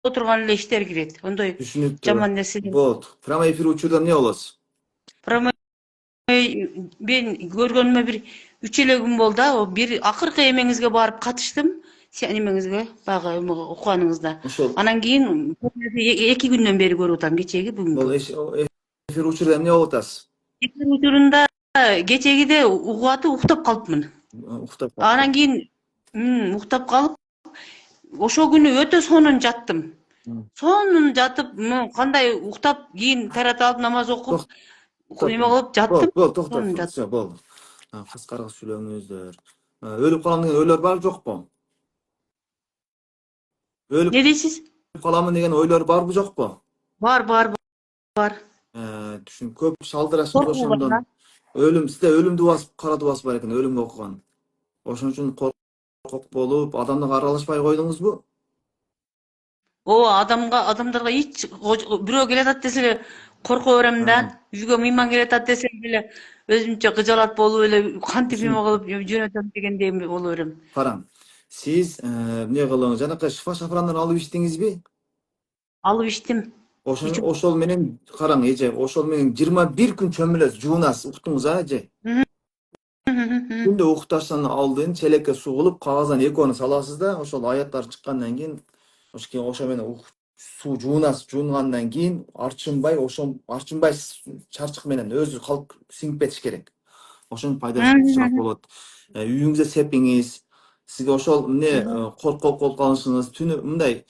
oturgan эле иштер кирет. Ондой Түшүнүктүү. жаман нерсе. Болот. Прямо эфир учурда эмне болосуз? Мен көргөнүмө бир 3 эле күн болду. Бир акыркы эмеңизге барып катыштым. Сен эмеңизге баягы окуганыңызда. Ошол Анан кийин 2 күндөн бери көрүп атам, кечеги бул бүгүнкү. эфир учурда эмне болуп атасыз? Эфир учурунда кечегиде угуп атып уктап калыпмын. Уктап Анан калыпсыз. кийин уктап калып, ошол күнү өтө сонун жаттым. Сонун жатып, кандай уктап, кийин тарата алып намаз окуп, Токтоп. эме кылып жаттым. Болду, токтоп. Сонун Все, жаттым. болду. Кыскараак сүйлөңүздөр. Өлүп калам деген ойлор бар жокпу? Өлүп Не дейсиз? каламын деген ойлор барбы жокпу? Бар. Түшүн көп шалдырасыңыз Коркуу бар ошондон. да. Сизде өлүмдү басып, кара дубас бар экен, өлүмгө окуган. Ошон үчүн коркок болуп, адамдык аралашпай койдуңузбу? Адамдарга эч бирөө келатат десе эле корко берем да. Үйгө мыйман келатат десе эле өзүмчө кыжалат болуп эле кантип эме Түшүнүктүү. кылып жөнөтөм дегендей боло берем. Караң, сиз эмне кылыңыз? Жанакы шифа шафрандан алып ичтиңизби? Алып иштим. Ичип. Ошол менен караң, эже, ошол менен 21 күн чөмүлөсүз, жуунасыз, уктуңуз эже. Күндө укташтан алдын челекке суу кылып, кагаздан экөөнү саласыз да, ошол аяттар чыккандан кийин, ошо менен суу жуунасыз, жуунгандан кийин арчынбай чарчык менен өзү калып сиңип кетиш керек. Ошонун пайдасы чыгак болот. Үйүңүздө сепиңиз. Сизге ошол эмне коркок болуп калышыңыз, түнү мындай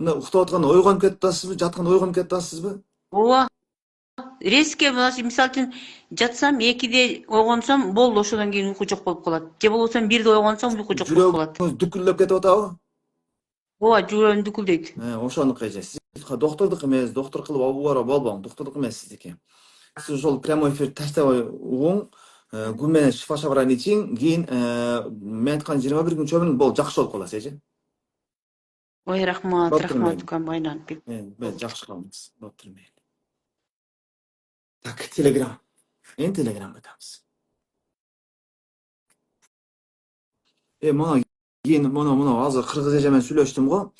уктап атканда ойгонуп кетип атасызбы? Жатканда ойгонуп кетип атасызбы? Ооба. Резко мисалы үчүн жатсам 2-де ойгонсом болду, ошодон кийин уйку жок болуп калат. Же болбосо 1-де ойгонсом уйку жок болуп калат. Жүрөгүңүз дүкүлдөп кетип атабы? Ооба, жүрөгүм дүкүлдөйт. Ошонуку эже. Сиз доктурдук эмес, доктур кылып обура болбоң. Доктурдук эмес сиздики. Сиз ошол прямой эфир таштабай угуң, күн менен шифа шабран ичиң, кийин мен айткан 21 күн чөмүлүң болду, жакшы болуп каласыз эже. Ой, рахмат, Доктур мейли. үлкөн байланып. Мен жакшы калыңыз, доктур мейли. Так, Telegram. Эми Telegramга өтөбүз. Мага кийин мына азыр кыргыз эже менен сүйлөштүм го.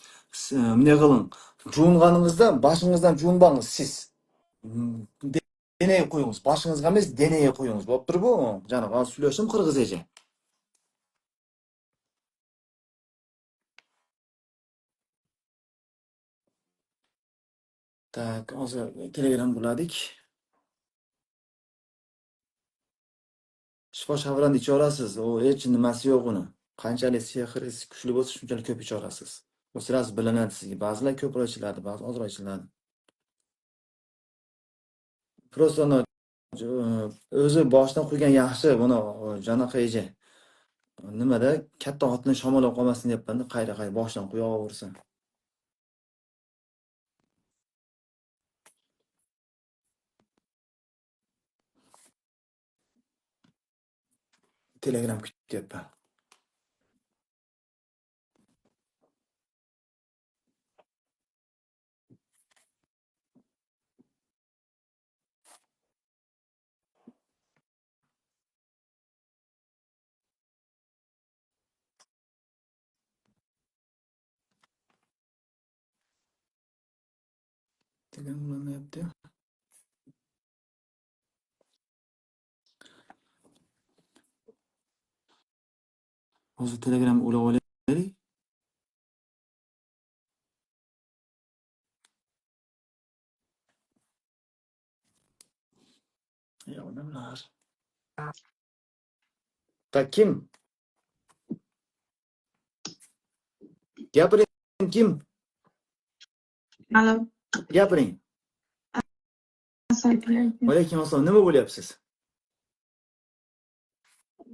Эмне кылың? Жуунганыңызда башыңыздан жуунбаңыз сиз. Денеге куюңуз, башыңызга эмес, денеге куюңуз. Болуп турбу? Жанагы азыр сүйлөштүм кыргыз эже. Так, азыр Telegram куладык. Шифа шабранды ичип аласыз. Эч нимасы жок уну. Канчалык сехириз күчлүү болсо, шунчалык көп ичип аласыз. Сразу билинет сизге. Баазылар көпүрөөк ичилadi, баазы азыраак ичилadi. Просто өзү башынан куйган жакшы, муну жанакы эже. Nimada katta otni shamollab qolmasin deyapman-da, qayra boshidan quyaversa. Telegram kutyapman. Telegram ne yaptı? Hozir Telegram ulab olaylik. Ya odamlar. Tak kim? Gapiring, kim? Alo. Gapiring. Assalomu alaykum. Alaykum assalom. Nima bo'lyapsiz?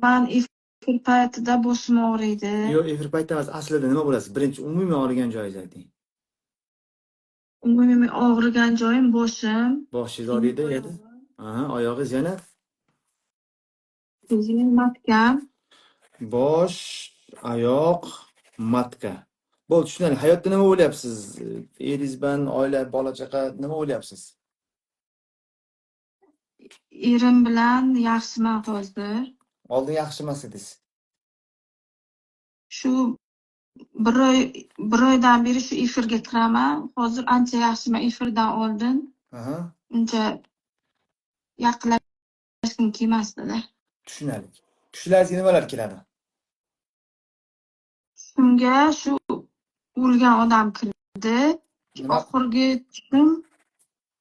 Men efir paytida boshim og'riydi. Yo'q, efir paytida emas, aslida nima bo'lasiz? Birinchi umumiy og'rigan joyingizni ayting. Umumiy og'rigan joyim boshim. Boshingiz og'riydi, edi? Oyog'ingiz yana? O'zim matkam. Bosh, oyoq, matka. Bo'ldi, tushunali. Hayotda nima o'ylayapsiz? Eringiz bilan, oila, bola chaqa nima o'ylayapsiz? Erim bilan yaxshiman hozir. Oldin yaxshi emas edingiz. Shu bir oydan beri shu efirga kiraman. Hozir ancha yaxshiman efirdan oldin. Aha, Uncha yaqinlashgim kelmasdi-da. tushunarli. Tushlaringizga nimalar keladi? Shunga shu o'lgan odam kirdi. Nima? Oxirgi tushum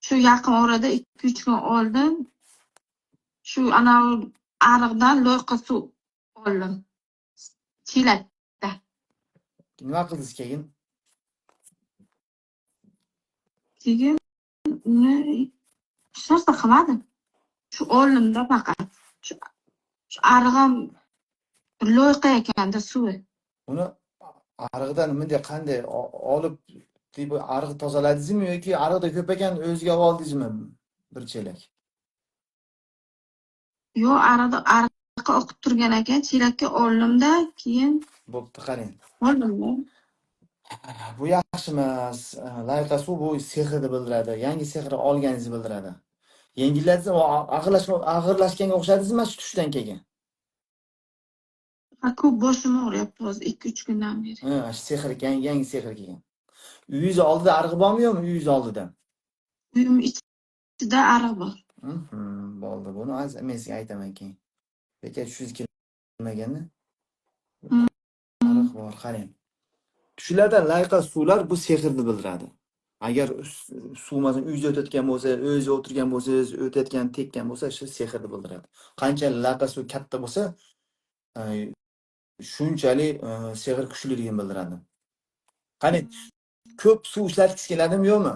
shu yaqin orada 2-3 kun oldin shu anavi ariqdan loyqa suv oldim. Chelakda. Nima qildingiz keyin? Keyin uni hech narsa qilmadim. Shu oldimda faqat. Shu arig'im loyqa ekanda suvi. Uni ariqdan bunday qanday olib deb ariq tozaladingizmi yoki ariqda ko'p ekan o'ziga oldingizmi bir chelak? Yo, ariqqa oqib turgan ekan, chelakka oldimda, keyin Bo'pti, qarang. oldimda. Bu yaxshi emas. Layqa suv bu sehrni bildiradi. Yangi sehrni olganingizni bildiradi. Yengillatsa og'irlashganga o'xshadingizmi shu tushdan keyin? Ko'p boshim og'riyapti hozir 2-3 kundan beri. Ha, shu sehr yangi sehr kelgan. Uyingiz oldida ariq bormi yo'qmi uyingiz oldida? Uyim ichida ariq bor. Bo'ldi. Buni men sizga aytaman keyin. Lekin tushingiz kelmaganda Mm. ariq bor, qarang. Tushlarda layqa suvlar bu sehrni bildiradi. Agar suv masalan uyingizda o'tayotgan bo'lsa, o'zingiz o'tirgan bo'lsangiz, o'tayotgan, tekkan bo'lsa, shu sehrni bildiradi. Qancha layqa suv katta bo'lsa, shunchalik sehr kuchliligini bildiradi. Qani ko'p suv ishlatgis keladimi yo'qmi?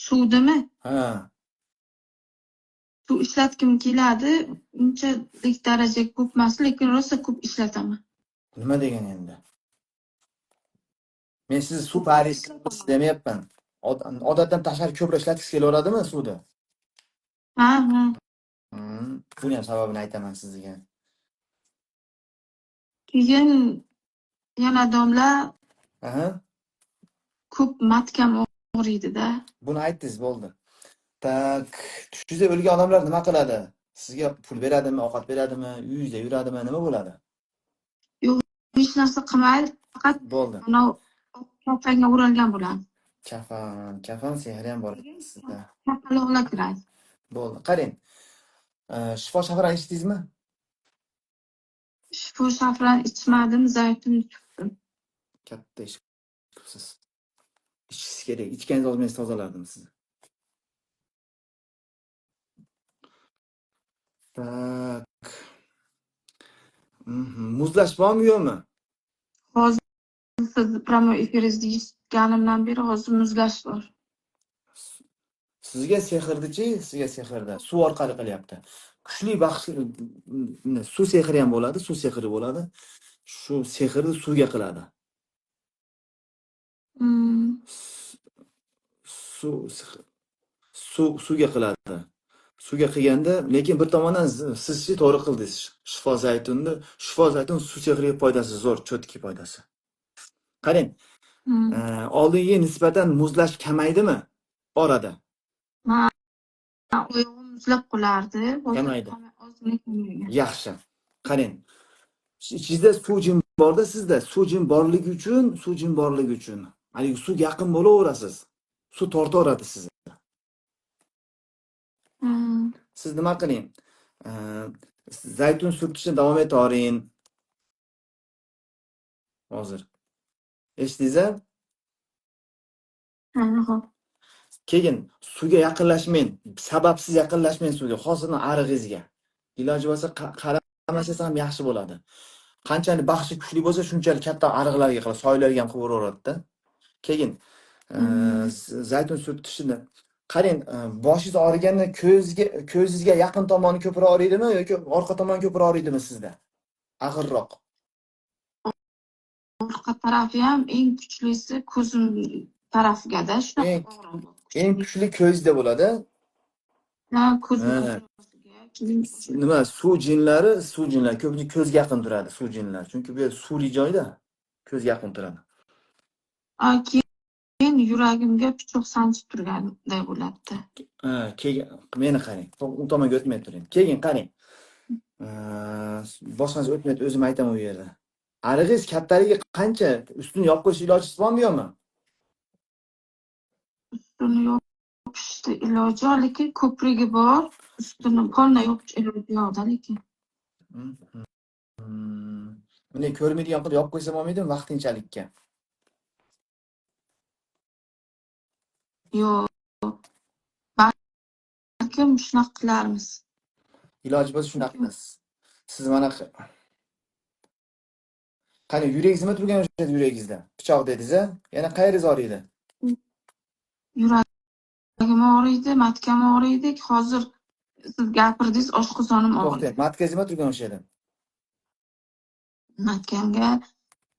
Suvdimi? Ha, Suv ishlatgim keladi. Unchalik daraja ko'p emas, lekin rosa ko'p ishlataman. nima degan endi? Men sizni suv parisi demayapman. Odatdan tashqari ko'proq ishlatgis kelaveradimi suvni? Ha. Buni ham sababini aytaman sizga. Keyin yana domla Aha, ko'p matkam og'riydi-da. buni aytdingiz, bo'ldi. Tak, tushingizda o'lgan odamlar nima qiladi? Sizga pul beradimi, ovqat beradimi, uyingizda yuradimi, nima bo'ladi? Hech narsa qilmaydi, faqat Bo'ldi. mana kafanga o'ralgan bo'ladi. Kafan sehri ham bor sizda. Kapaloqlar kiradi. Bo'ldi. Qarang. Shifo shafran ichdingizmi? Shifo shafran ichmadim, zaytun ichdim. Katta ish qilibsiz. Ichishingiz kerak. Ichganingiz olmaysiz tozalardim sizni. Tak. Muzlash bormi yo'qmi? Hozir siz promo efiringizni eshitganimdan beri hozir muzlash bor. Sizga sehrda suv orqali qilyapti. Kuchli baxshli suv sehri ham bo'ladi, suv sehri bo'ladi. Shu sehrni suvga qiladi. Suvga qiladi. Suvga qilganda, lekin bir tomondan sizchi to'g'ri qildingiz. Shifo zaytun suv sehriga foydasi zo'r, cho'tki foydasi. Qarang, oldingiga nisbatan muzlash kamaydimi? Orada. Oyog'im muzlab qolardi. Kamaydi. Ozgina. Yaxshi. Qarang. Ichingizda suv jim borda, sizda suv jim borligi uchun, haligi suvga yaqin bo'laverasiz. Suv tortaveradi sizni. Siz nima qiling? Zaytun surtishni davom etavering. Hozir. Eshitdingizmi? Keyin suvga yaqinlashmang, sababsiz yaqinlashmang suvga, xosusan arig'ingizga. Iloji bo'lsa qaramasiz ham yaxshi bo'ladi. Qanchalik baxshi kuchli bo'lsa, shunchalik katta ariqlarga qilib, soylarga ham qilib uraveradi-da. Keyin zaytun surtishini qarang, boshingiz og'riganda ko'zingizga yaqin tomoni ko'proq og'riydimi yoki orqa tomoni ko'proq og'riydimi sizda? Og'irroq. Orqa tarafi ham eng kuchlisi ko'zim tarafiga-da, shunaqa og'riq. Eng kuchli ko'zda bo'ladi. Ha, ko'zim. Nima, suv jinlari ko'pincha ko'zga yaqin turadi, suv jinlari. Chunki bu yer suvli joyda ko'zga yaqin turadi. Keyin yuragimga pichoq sanchib turganday bo'ladi. Keyin meni qarang. U tomonga o'tmay turing. Keyin qarang. Boshqasi o'tmaydi, o'zim aytaman u yerda. Arig'iz kattaligi qancha? Ustini yopib qo'yish ilojisiz bormi yo'qmi? Ustini yopishni iloji bor, lekin ko'prigi bor. Ustini polna yopish iloji yo'q-da lekin. Bunday ko'rmaydigan qilib yopib qo'ysa bo'lmaydimi vaqtinchalikka? Yo'q. Balkim shunaqa qilarmiz. Iloji bo'lsa shunaqa qilasiz. Siz mana qani yuragingiz nima turgan o'sha yuragingizda? Pichoq dedingiz-a? Yana qayeringiz og'riydi? Yuragim og'riydi, matkam og'riydi. Hozir siz gapirdingiz, oshqozonim og'riydi. To'xtang, matkangiz nima turgan o'sha yerda? Matkamga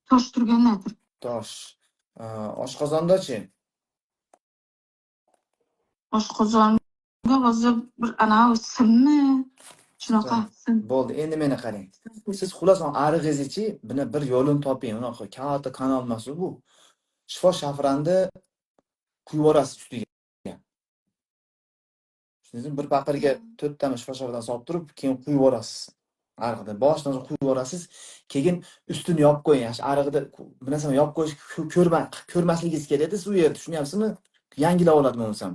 tosh turgandan Tosh. Oshqozonda-chi? oshqozonga hozir bir anavi simmi shunaqa sim. Bo'ldi, endi meni qarang. Siz xullas arig'ingizchi, buni bir yo'lini toping. Unaqa katta kanal emas bu. Shifo shafrandi quyib yuborasiz ustiga. Tushundingizmi? Bir paqirga 4 tani shifo shafran solib turib, keyin quyib yuborasiz. Arig'ida boshdan quyib yuborasiz. Keyin ustini yopib qo'ying. Yaxshi arig'ida bu narsani yopib qo'yish ko'rmasligingiz kerak siz u yerda. Tushunyapsizmi? Yangilab oladi bo'lsam.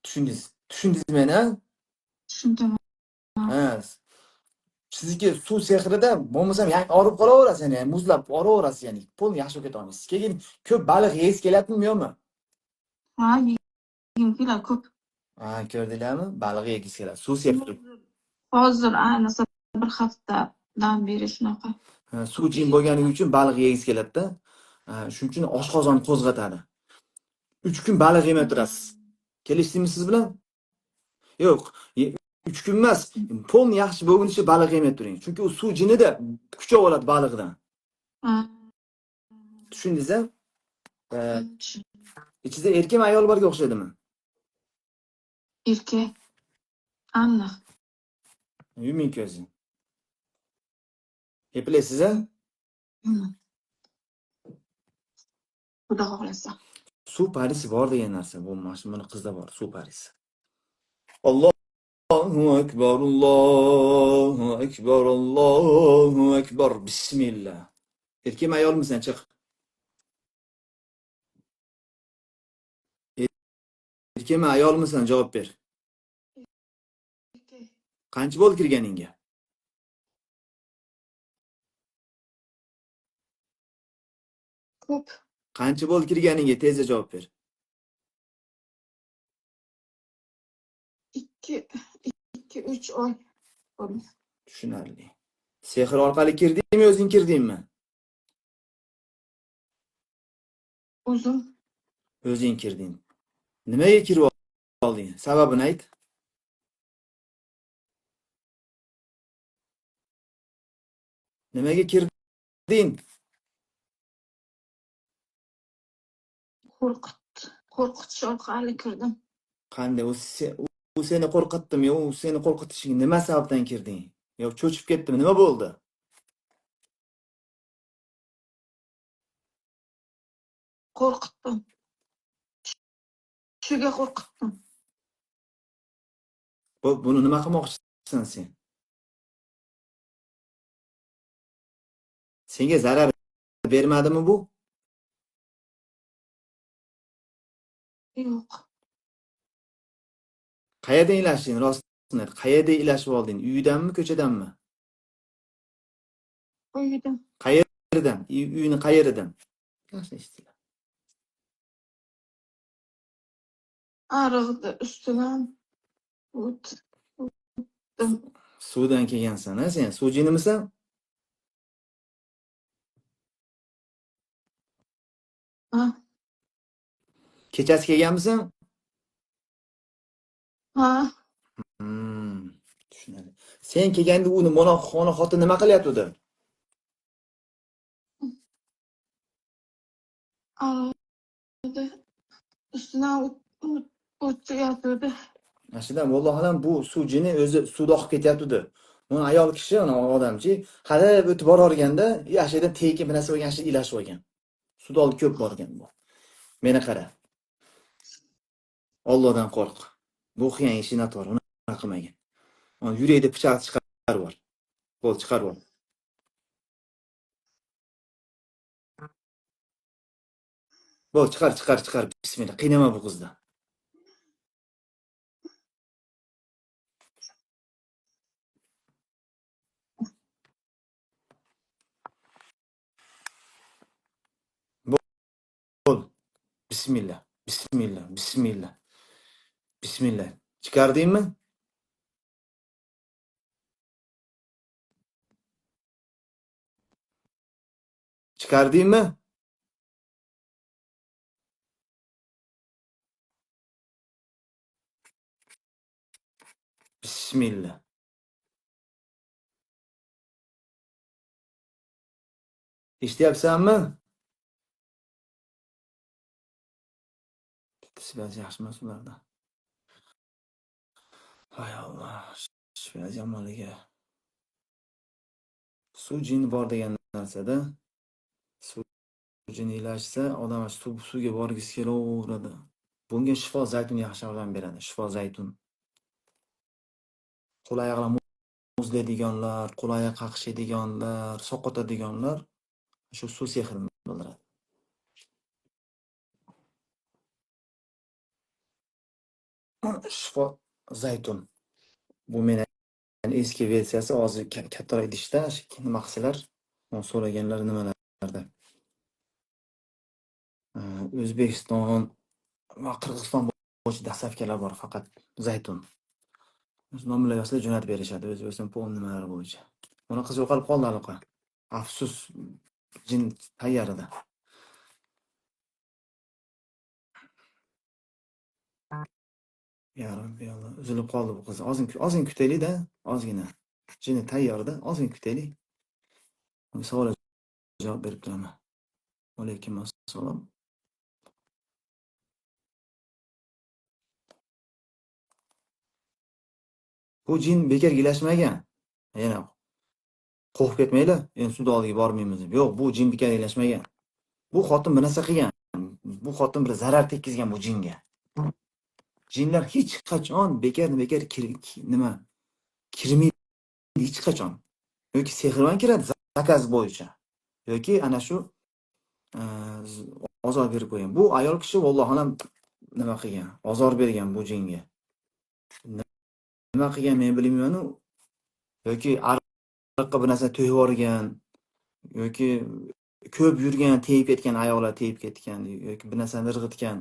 Tushundingiz meni? Tushundim. Ha. Sizniki suv sehrida bo'lmasam yangi orib qolaverasiz, ya'ni muzlab oraverasiz, ya'ni pol yaxshi bo'lib keta olmaysiz. Keyin ko'p baliq yeyish kelyaptimi yo'qmi? Ha, yegim keladi ko'p. Ha, ko'rdinglarmi? Baliq yeyish keladi. Suv sehrida. Hozir ayniqsa bir haftadan beri shunaqa. Suv jin bo'lganligi uchun baliq yeyish keladi-da. Shuning uchun oshqozonni qo'zg'atadi. 3 kun baliq yemay turasiz. Kelishdingmi siz bilan? Yo'q. 3 kun emas, polni yaxshi bo'lgunicha baliq yemay turing. Chunki u suv jinida kuchov oladi baliqdan. Tushundingiz-a? Ichida erkak ayol borga o'xshaydimi? Erkak. Aniq. Yuming ko'zni. Epilaysiz-a? Xudo xohlasa. Suv parisi bor degan narsa bo'lmas. Buni qizda bor, suv parisi. Allohu akbar, Allohu akbar, Allohu akbar. Bismillah. Erkakmi ayolmisan? Chiq. Erkakmi ayolmisan? Javob ber. Qancha bo'ldi kirganingga? Ko'p. Qancha bo'ldi kirganingga? Tezda javob ber. 2-3 oy. Tushunarli. Sehr orqali kirdingmi, o'zing kirdingmi? O'zim. O'zing kirding. Nimaga kirib olding? Sababini ayt. Nimaga kirding? Qo'rqitish orqali kirdim. Qanday u seni qo'rqitdimi yo u seni qo'rqitishing nima sababdan kirding? Yo cho'chib ketdimi? Nima bo'ldi? Qo'rqitdim. Shuga qo'rqitdim. Buni nima qilmoqchisan sen? Senga zarar bermadimi bu? Yo'q. Qayerda ilashding? Rostini ayt. Qayerda ilashib olding? Uydanmi, ko'chadanmi? Uydan. Qayerdan? Uyni qayeridan? Yaxshi eshitdilar. Arig'ida ustidan o'tdim. Suvdan kelgansan-a sen? Suv jinimisan? Ha. Kechasi kelganmisan? Ha. Tushunarli. Sen kelganda uni xona xotin nima qilyapti? Arig'ida ustidan o'tyapti. Ashidan vallohu bu suv jini o'zi suvda oqib ketyapti. Uni ayol kishi, uni odamchi, hadab o'tib borarganda, yashidan teki bir narsa bo'lgan ilashib olgan. Suvda olib ko'p borgan bu. Meni qara. Allohdan qo'rq. Bu qiyin ishini to'g'ri, uni qilmagan. Yuragida pichoq chiqarib bor. Qo'l chiqarib bor. Bo'l, chiqar. Bismillah. Qiynama bu qizni. Bo'l. Bismillah. Chiqardingmi? Chiqardingmi? Bismillah. Eshityapsanmi? Svязь yaxshi emas ularda. Hay Alloh. Svязь yomonligi. Suv jini bor degan narsada suv jini ilashsa, odam suvga borgisi kelaveradi. Bunga shifo zaytun yaxshi yordam beradi. Shifo zaytun. Qo'l oyoqlar muzlaydiganlar, qo'l oyoq qaqshaydiganlar, soqotadiganlar shu suv sehrini bildiradi. Shifo zaytun. Bu meni eski versiyasi, hozir kattaroq idishda nima qilsalar, so'raganlar nimalarda. O'zbekiston va Qirg'iziston bo'yicha dastavkalar bor, faqat zaytun. Nominalar yozsa jo'natib berishadi, O'zbekiston pol nimalar bo'yicha. Buni qiz yo'qolib qoldi aloqa. Afsus, jin tayyor edi. Ya Rabbi Alloh, uzilib qoldi bu qiz. Ozgina kutaylik-da, ozgina. Jini tayyorda, ozgina kutaylik. Savolga javob berib turaman. Alaykum assalom. Bu jin bekor ilashmagan. Yana qo'rqib ketmanglar, endi sud oldiga bormaymiz deb. Yo'q, bu jin bekor ilashmagan. Bu xotin bir narsa qilgan. Bu xotin bir zarar tekkizgan bu jinga. Jinlar hech qachon bekor nima kirmaydi hech qachon. Yoki sehrban kiradi zakaz bo'yicha. Yoki ana shu ozor berib qo'ygan. Bu ayol kishi vallohu alam nima qilgan? Ozor bergan bu jinga. Nima qilgan men bilmayman-u. Yoki ariqqa bir narsa to'yib yuborgan, yoki ko'p yurgan, tegib ketgan ayollar tegib ketgan, yoki bir narsani irg'itgan.